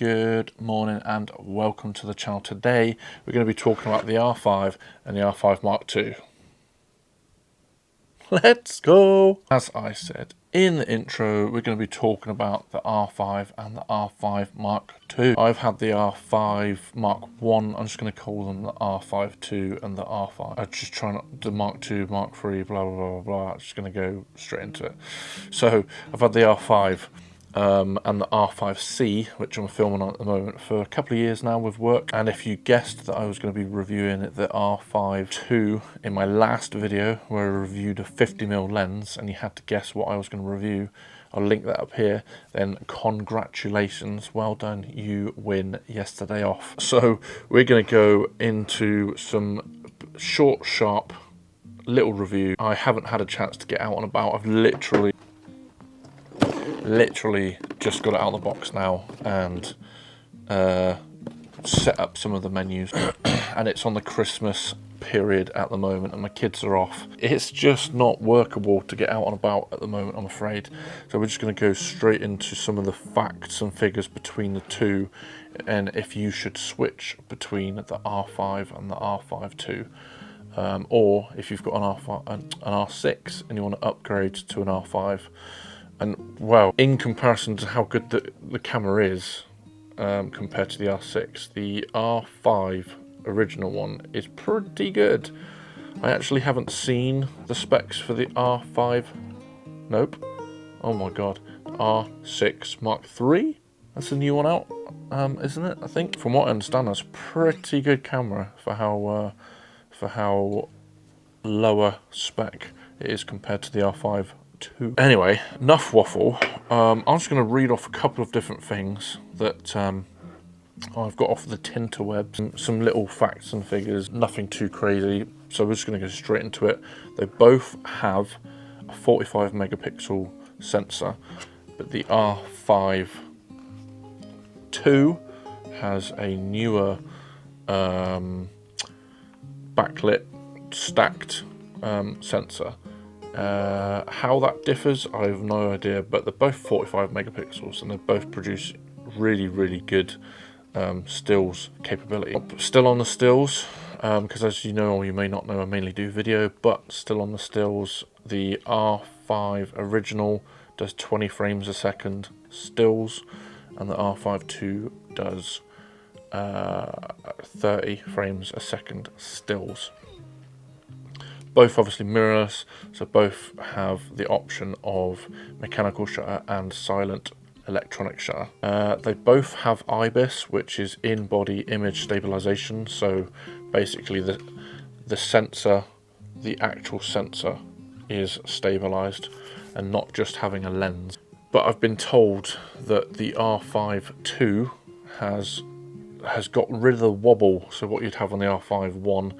Good morning and welcome to the channel. Today we're going to be talking about the R5 and the R5 Mk2. Let's go! As I said in the intro, we're going to be talking about the R5 and the R5 Mk2. I've had the R5 Mark 1, I'm just going to call them the R5 II and the R5. I'm just trying not the Mark 2, Mark 3, blah blah blah blah. I'm just going to go straight into it. So I've had the R5 and the R5C, which I'm filming on at the moment, for a couple of years now with work. And if you guessed that I was going to be reviewing the R5 II in my last video where I reviewed a 50mm lens and you had to guess what I was going to review, I'll link that up here, then congratulations, well done, you win yesterday off. So we're going to go into some short, sharp little review. I haven't had a chance to get out and about. I've literally just got it out of the box now and set up some of the menus and it's on the Christmas period at the moment and my kids are off. It's just not workable to get out and about at the moment, I'm afraid. So we're just going to go straight into some of the facts and figures between the two, and if you should switch between the R5 and the R5 II. Or if you've got an R6 and you want to upgrade to an R5. And well, in comparison to how good the camera is compared to the R6, the R5 original one is pretty good. I actually haven't seen the specs for the R5. Nope. Oh my god. R6 Mark III? That's a new one out, isn't it? I think. From what I understand, that's a pretty good camera for how lower spec it is compared to the R5 II. Anyway, enough waffle. I'm just going to read off a couple of different things that I've got off the tinterwebs. Some little facts and figures, nothing too crazy. So we're just going to go straight into it. They both have a 45 megapixel sensor, but the R5 II has a newer backlit stacked sensor. How that differs, I have no idea, but they're both 45 megapixels and they both produce really good stills capability. Still on the stills, because as you know or you may not know, I mainly do video, but still on the stills, the R5 original does 20 frames a second stills and the R5 II does 30 frames a second stills. Both obviously mirrorless, so both have the option of mechanical shutter and silent electronic shutter. They both have IBIS, which is in-body image stabilization, so basically the sensor, the actual sensor is stabilized and not just having a lens. But I've been told that the R5 II has got rid of the wobble, so what you'd have on the R5 1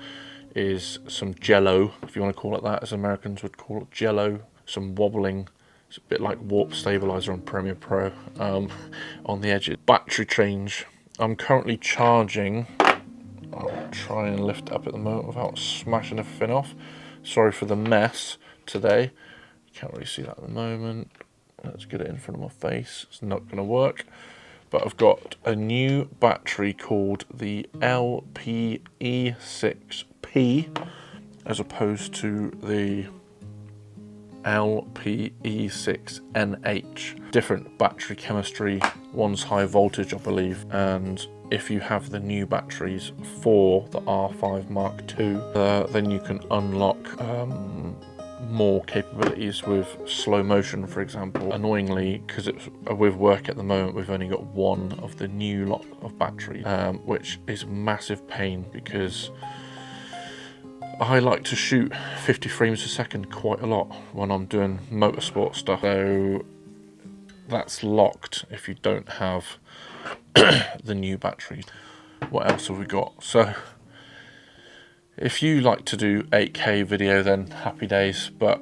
is some jello, if you want to call it that, as Americans would call it, jello, some wobbling. It's a bit like warp stabilizer on Premiere Pro on the edges. Battery change. I'm currently charging. I'll try and lift it up at the moment without smashing everything off. Sorry for the mess today. You can't really see that at the moment. Let's get it in front of my face. It's not going to work. But I've got a new battery called the LPE6P as opposed to the LPE6NH. Different battery chemistry, one's high voltage I believe, and if you have the new batteries for the R5 Mark II, then you can unlock more capabilities with slow motion, for example. Annoyingly, because it's with work at the moment, we've only got one of the new lot of batteries, which is a massive pain because I like to shoot 50 frames a second quite a lot when I'm doing motorsport stuff, so that's locked if you don't have the new batteries. What else have we got? So if you like to do 8K video, then happy days, but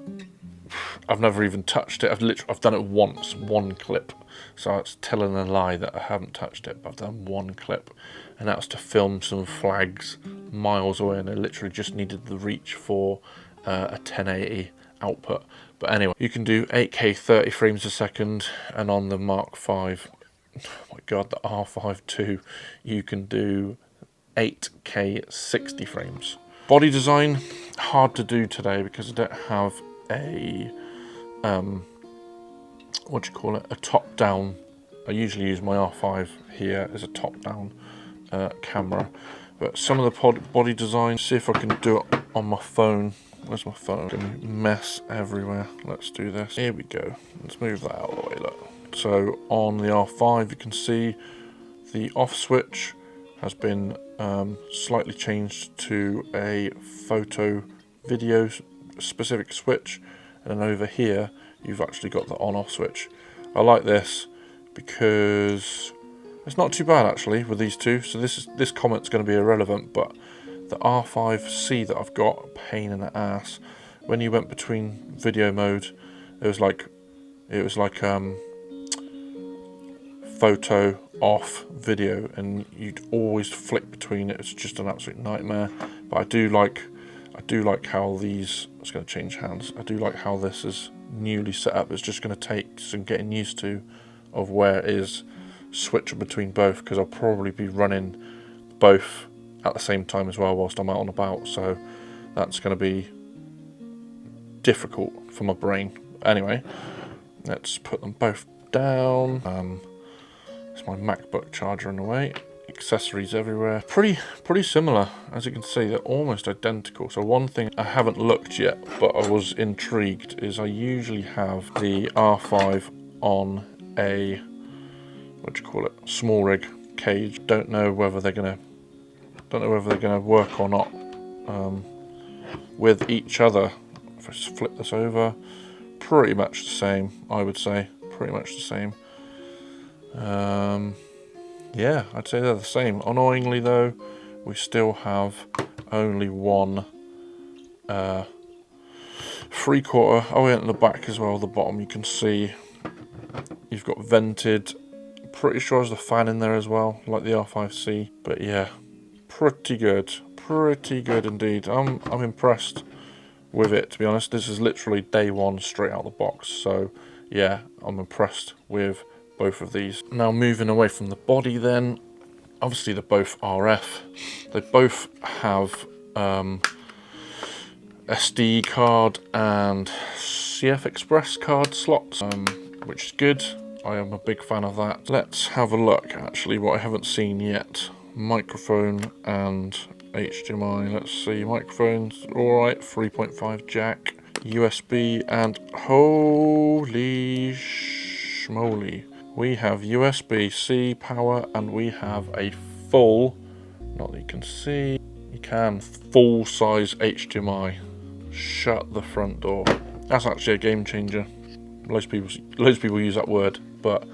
I've never even touched it. I've done it once, one clip, so it's telling a lie that I haven't touched it, but I've done one clip, and that was to film some flags miles away, and I literally just needed the reach for a 1080 output. But anyway, you can do 8K 30 frames a second, and on the Mark V oh my god, the R5 II, you can do 8K 60 frames. Body design, hard to do today because I don't have a what do you call it, a top down. I usually use my R5 here as a top down camera, but some of the body design, see if I can do it on my phone. Where's my phone? Gonna mess everywhere. Let's do this. Here we go. Let's move that out of the way. Look. So on the R5 you can see the off switch has been slightly changed to a photo video specific switch, and then over here you've actually got the on off switch. I like this because it's not too bad actually with these two. So this comment's going to be irrelevant, but the R5C that I've got, pain in the ass. When you went between video mode, it was like photo off video, and you'd always flick between it. It's just an absolute nightmare. But I do like how these, it's going to change hands. I do like how this is newly set up. It's just going to take some getting used to of where it is switching between both, because I'll probably be running both at the same time as well whilst I'm out and about, so that's going to be difficult for my brain. Anyway, let's put them both down. It's my MacBook charger in the way. Accessories everywhere. Pretty similar, as you can see. They're almost identical. So one thing I haven't looked yet, but I was intrigued, is I usually have the R5 on a, what do you call it, small rig cage. Don't know whether they're gonna work or not with each other. If I just flip this over, pretty much the same, I would say. Pretty much the same. Yeah, I'd say they're the same. Annoyingly though, we still have only one 3/4. Oh yeah, at the back as well, the bottom you can see you've got vented. Pretty sure there's a fan in there as well, like the R5C. But yeah, pretty good indeed. I'm impressed with it, to be honest. This is literally day one straight out of the box, so yeah, I'm impressed with both of these. Now moving away from the body then, obviously they're both RF. They both have SD card and CF Express card slots, which is good. I am a big fan of that. Let's have a look actually what I haven't seen yet. Microphone and HDMI. Let's see, microphone's alright, 3.5 jack, USB, and holy schmoly, we have USB-C power, and we have a full, not that you can see, you can, full size HDMI. Shut the front door. That's actually a game changer. Loads of people use that word, but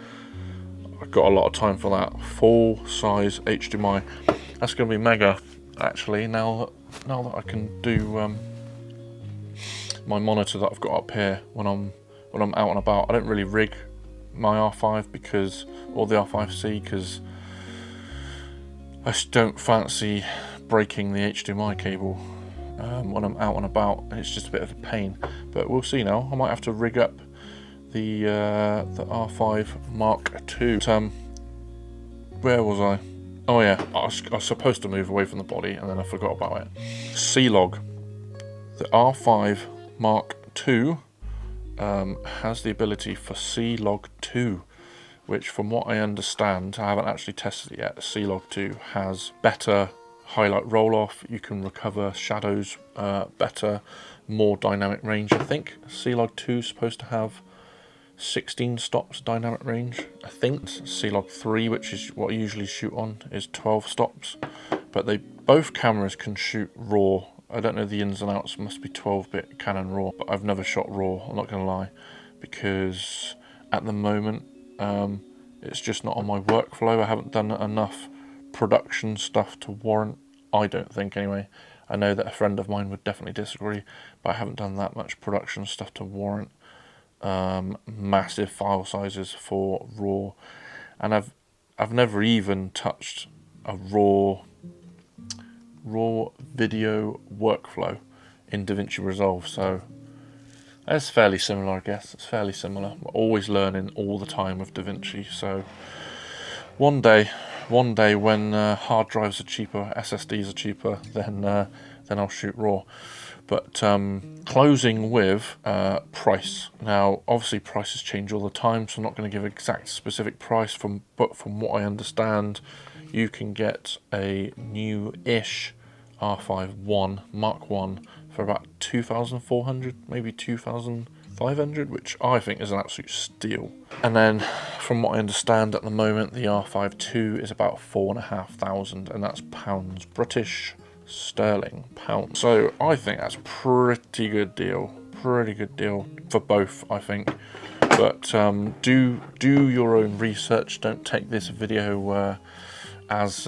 I've got a lot of time for that. Full size HDMI. That's going to be mega, actually. Now that I can do my monitor that I've got up here when I'm out and about. I don't really rig my R5 or the R5C, because I just don't fancy breaking the HDMI cable when I'm out and about, and it's just a bit of a pain. But we'll see now. I might have to rig up the R5 Mk2. Where was I? Oh yeah, I was supposed to move away from the body, and then I forgot about it. C-Log. The R5 Mk2 has the ability for C-Log 2, which from what I understand, I haven't actually tested it yet, C-Log 2 has better highlight roll-off, you can recover shadows better, more dynamic range. I think C-Log 2 is supposed to have 16 stops dynamic range. I think C-Log 3, which is what I usually shoot on, is 12 stops. But both cameras can shoot RAW. I don't know the ins and outs, it must be 12-bit Canon RAW, but I've never shot RAW, I'm not going to lie, because at the moment it's just not on my workflow. I haven't done enough production stuff to warrant, I don't think anyway. I know that a friend of mine would definitely disagree, but I haven't done that much production stuff to warrant massive file sizes for RAW, and I've never even touched a raw video workflow in DaVinci Resolve, so it's fairly similar, I guess. It's fairly similar. We're always learning all the time with DaVinci, so one day when hard drives are cheaper, SSDs are cheaper, then I'll shoot RAW. But closing with price. Now, obviously, prices change all the time, so I'm not going to give exact specific price. But from what I understand, you can get a new-ish R5 Mark 1 for about 2,400, maybe 2,500, which I think is an absolute steal. And then, from what I understand at the moment, the R5 II is about 4,500, and that's pounds British. Sterling pound. So I think that's pretty good deal for both, I think. But do your own research. Don't take this video as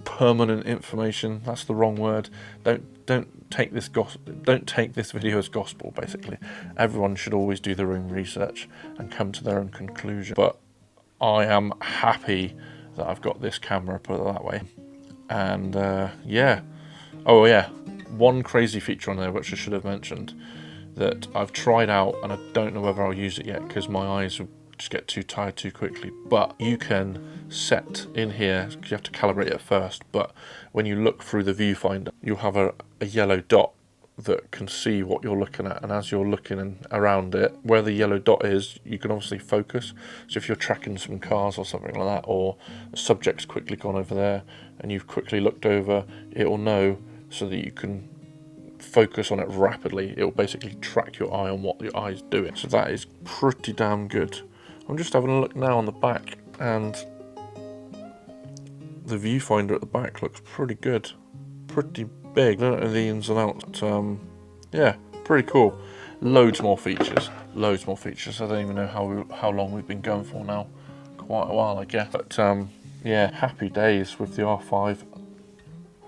permanent information. That's the wrong word. Don't take this video as gospel. Basically, everyone should always do their own research and come to their own conclusion. But I am happy that I've got this camera, put it that way. And yeah, oh yeah, one crazy feature on there which I should have mentioned that I've tried out, and I don't know whether I'll use it yet because my eyes will just get too tired too quickly. But you can set in here, because you have to calibrate it first, but when you look through the viewfinder, you'll have a yellow dot that can see what you're looking at, and as you're looking around it, where the yellow dot is, you can obviously focus. So if you're tracking some cars or something like that, or a subject's quickly gone over there and you've quickly looked over, it will know so that you can focus on it rapidly. It will basically track your eye on what your eye's doing. So that is pretty damn good. I'm just having a look now on the back, and the viewfinder at the back looks pretty good, pretty big. I don't know the ins and outs, but yeah, pretty cool. Loads more features. I don't even know how long we've been going for now. Quite a while, I guess. But yeah, happy days with the R5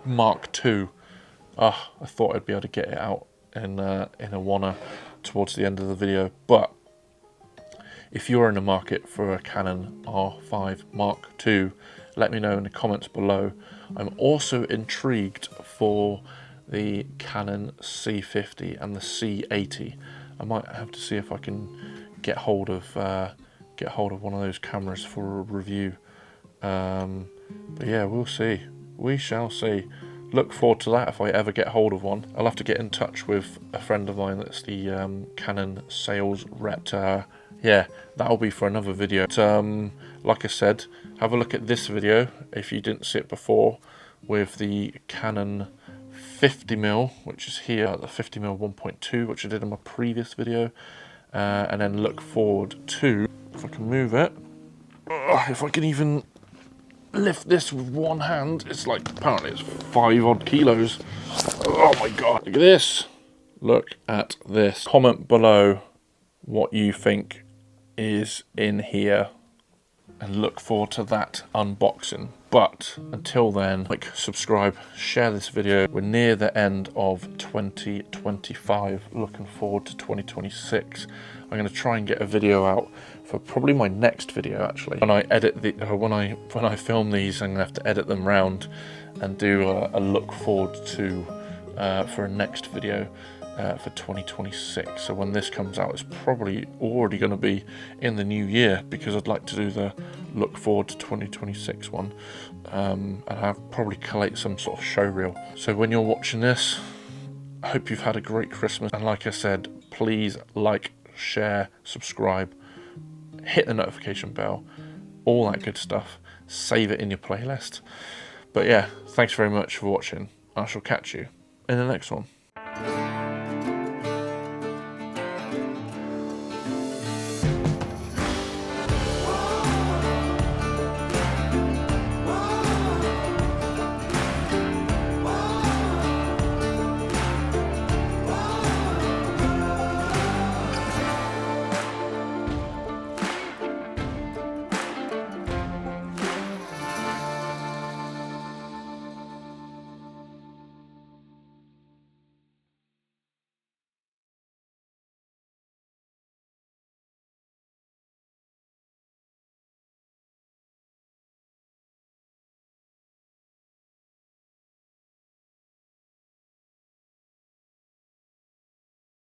Mark II. I thought I'd be able to get it out in a wanna towards the end of the video. But if you're in the market for a Canon R5 Mark II, let me know in the comments below. I'm also intrigued for the Canon C50 and the C80. I might have to see if I can get hold of one of those cameras for a review. But yeah, we'll see. We shall see. Look forward to that if I ever get hold of one. I'll have to get in touch with a friend of mine that's the Canon sales rep. Yeah, that'll be for another video. But, like I said, have a look at this video if you didn't see it before, with the Canon 50mm, which is here, the 50mm 1.2, which I did in my previous video, and then look forward to, if I can move it, if I can even lift this with one hand. It's like, apparently it's 5 odd kilos. Oh my god, look at this. Look at this. Comment below what you think is in here, and look forward to that unboxing. But until then, like, subscribe, share this video. We're near the end of 2025, looking forward to 2026. I'm going to try and get a video out for probably my next video, actually. When I edit when I film these, I'm going to have to edit them round and do a look forward to for a next video for 2026. So when this comes out, it's probably already going to be in the new year, because I'd like to do the look forward to 2026 one, and I'll probably collate some sort of show reel. So when you're watching this, I hope you've had a great Christmas, and like I said, please like, share, subscribe, hit the notification bell, all that good stuff. Save it in your playlist. But yeah, thanks very much for watching. I shall catch you in the next one.